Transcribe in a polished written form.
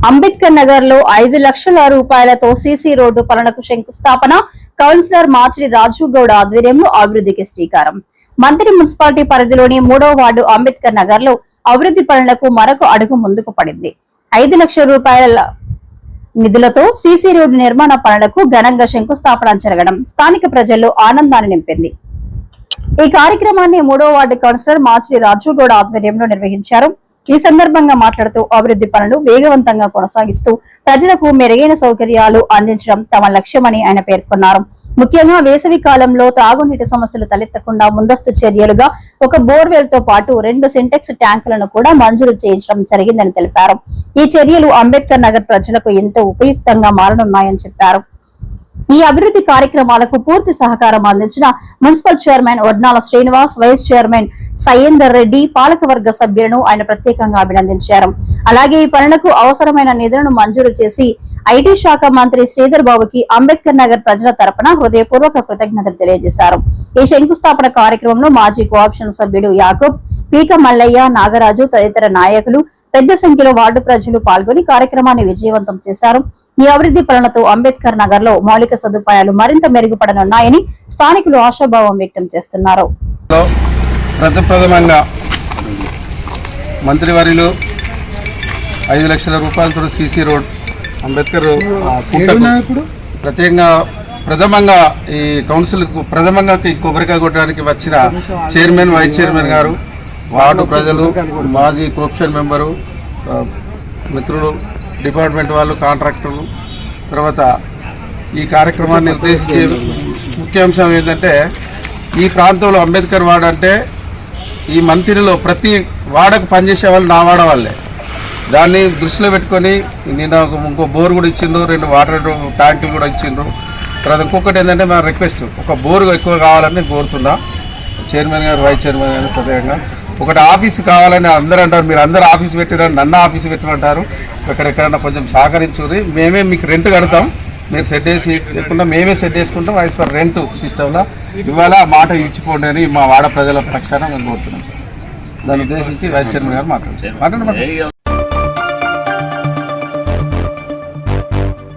అంబేద్కర్ నగర్ లో 5 లక్షల రూపాయలతో సీసీ రోడ్డు పనులకు శంకుస్థాపన. కౌన్సిలర్ మాచిడి రాజు గౌడ్ ఆధ్వర్యంలో అభివృద్ధికి శ్రీకారం. మంత్రి మున్సిపాలిటీ పరిధిలోని 3వ వార్డు అంబేద్కర్ నగర్ లో అభివృద్ధి పనులకు మరొక అడుగు ముందుకు పడింది. 5 లక్షల రూపాయల నిధులతో సీసీ రోడ్డు నిర్మాణ పనులకు ఘనంగా శంకుస్థాపన జరగడం స్థానిక ప్రజల్లో ఆనందాన్ని నింపింది. ఈ కార్యక్రమాన్ని 3వ వార్డు కౌన్సిలర్ మాచిడి రాజు గౌడ్ ఆధ్వర్యంలో నిర్వహించారు. ఈ సందర్భంగా మాట్లాడుతూ అభివృద్ధి పనులు వేగవంతంగా కొనసాగిస్తూ ప్రజలకు మెరుగైన సౌకర్యాలు అందించడం తమ లక్ష్యమని ఆయన పేర్కొన్నారు. ముఖ్యంగా వేసవి కాలంలో తాగునీటి సమస్యలు తలెత్తకుండా ముందస్తు చర్యలుగా ఒక బోర్వెల్ తో పాటు 2 సింటెక్స్ ట్యాంకులను కూడా మంజూరు చేయించడం జరిగిందని తెలిపారు. ఈ చర్యలు అంబేద్కర్ నగర్ ప్రజలకు ఎంతో ఉపయుక్తంగా మారనున్నాయని చెప్పారు. ఈ అభివృద్ధి కార్యక్రమాలకు పూర్తి సహకారం అందించిన municipal chairman Vadnala Srinivas, vice chairman సయ్యేందర్ Reddy, పాలకవర్గ సభ్యులను ఆయన ప్రత్యేకంగా అభినందించారు. అలాగే ఈ పనులకు అవసరమైన నిధులను మంజూరు చేసి ఐటీ శాఖ మంత్రి శ్రీధర్ బాబుకి అంబేద్కర్ నగర్ ప్రజల తరపున హృదయపూర్వక కృతజ్ఞతలు తెలియజేశారు. ఈ శంకుస్థాపన కార్యక్రమంలో మాజీ కోఆప్షన్ సభ్యుడు యాకూబ్, పీక మల్లయ్య, నాగరాజు తదితర నాయకులు పెద్ద సంఖ్యలో వార్డు ప్రజలు పాల్గొని కార్యక్రమాన్ని విజయవంతం చేశారు. ఈ అభివృద్ధి పనులతో అంబేద్కర్ నగర్ లో మౌలిక సదుపాయాలు మరింత మెరుగుపడనున్నాయని స్థానికులు ఆశాభావం వ్యక్తం చేస్తున్నారు. ప్రథమంగా మంత్రివర్యులు 5 లక్షల రూపాయలతో సీసీ రోడ్ అంబేద్కర్ ప్రత్యేకంగా ప్రథమంగా ఈ కౌన్సిల్ ప్రథమంగా కొబ్బరికాయ కొట్టడానికి వచ్చిన చైర్మన్, వైస్ చైర్మన్ గారు, వార్డు ప్రజలు, మాజీ కోఆప్షన్ మెంబరు, మిత్రులు, డిపార్ట్మెంట్ వాళ్ళు, కాంట్రాక్టర్లు, తర్వాత ఈ కార్యక్రమాన్ని ఉద్దేశించే ముఖ్యాంశం ఏంటంటే ఈ ప్రాంతంలో అంబేద్కర్ వార్డు అంటే ఈ మంత్రిలో ప్రతి వాడకు పనిచేసే వాళ్ళు నా వాడ వాళ్ళే. దాన్ని దృష్టిలో పెట్టుకొని నేను ఇంకో బోర్ కూడా ఇచ్చిండ్రు, 2 వాటర్ ట్యాంకులు కూడా ఇచ్చిండ్రు. తర్వాత ఇంకొకటి ఏంటంటే మా రిక్వెస్ట్, ఒక బోర్ ఎక్కువ కావాలని నేను కోరుతున్నా చైర్మన్ గారు, వైస్ చైర్మన్ గారు. ప్రత్యేకంగా ఒకటి ఆఫీసు కావాలని అందరూ అంటారు, మీరు అందరూ ఆఫీసు పెట్టిరని నన్ను ఆఫీసు పెట్టమంటారు. ఎక్కడెక్కడన్నా కొంచెం సహకరించుది, మేమే మీకు రెంట్ కడతాం, మీరు సెట్ వేసి లేకుండా మేమే సెట్ చేసుకుంటాం. వైస్ ఫర్ రెంట్ సిస్టంలో ఇవాళ మాట ఇచ్చిపోండి అని మా వాడ ప్రజల పక్షాన మేము కోరుతున్నాం సార్. దాన్ని ఉద్దేశించి వైస్ చైర్మన్ గారు మాట్లాడారు.